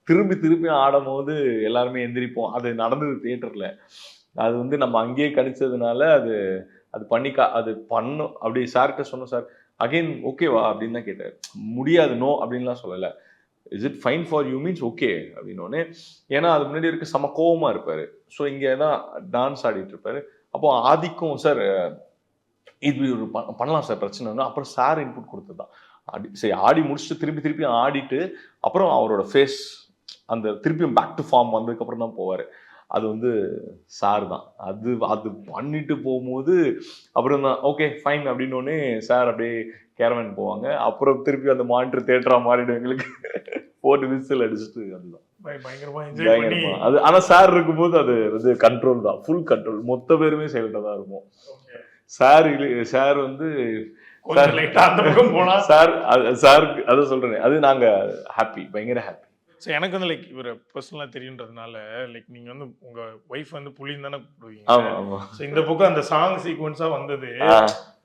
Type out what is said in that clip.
திரும்பி திருப்பி ஆடும்போது எல்லாருமே எந்திரிப்போம். அது நடந்தது தியேட்டர்ல. அது வந்து நம்ம அங்கேயே கணிச்சதுனால அது அது அது பண்ணும். அப்படி சார்கிட்ட சொன்னோம் சார். அகைன் ஓகேவா அப்படின்னு தான் கேட்டாரு. முடியாது நோ அப்படின்லாம் சொல்லல. Is it fine for you means okay அப்படின்னோடனே, ஏன்னா அது முன்னாடி இருக்க செம கோவமா இருப்பாரு. ஸோ இங்கே தான் டான்ஸ் ஆடிட்டு இருப்பாரு. அப்போ ஆதிக்கும் சார் இது ஒரு பண்ணலாம் சார் பிரச்சனை இல்லை. அப்புறம் சார் இன்புட் கொடுத்தது தான். சரி ஆடி முடிச்சுட்டு திருப்பி திருப்பி ஆடிட்டு அப்புறம் அவரோட ஃபேஸ் அந்த திருப்பியும் பேக் டு ஃபார்ம் வந்ததுக்கப்புறம் தான் போவார். அது வந்து சார் தான். அது அது பண்ணிட்டு போகும்போது அப்புறம் தான் ஓகே ஃபைன் அப்படின்னோடனே சார் அப்படியே கேரவன் போவாங்க. அப்புறம் திருப்பி அந்த மானிட்டர் தேட்டரா மாறிடும் எங்களுக்கு. போட்டு விசில் அடிச்சுட்டு அதுதான் பயங்கரமா என்ஜாய் பண்ணி. பயங்கரமா. அது ஆனா சார் இருக்கும்போது அது வந்து கண்ட்ரோல் தான். Full control. மொத்த பேருமே சைலண்டா தான் இருப்போம். சார் வந்து கொஞ்சம் லைட்டா அந்த பக்கம் போனா சார் அதான் சொல்றேன். அது நாங்க ஹாப்பி, பயங்கர ஹாப்பி. ஸோ எனக்கு வந்து லைக் இவரை பர்சனலாக தெரியுன்றதுனால லைக் நீங்க வந்து உங்க ஒய்ஃப் வந்து புலின்னு தானே கூப்பிடுவீங்க. ஆமா ஆமா. ஸோ இந்த பக்கம் அந்த சாங் சீக்வன்ஸா வந்தது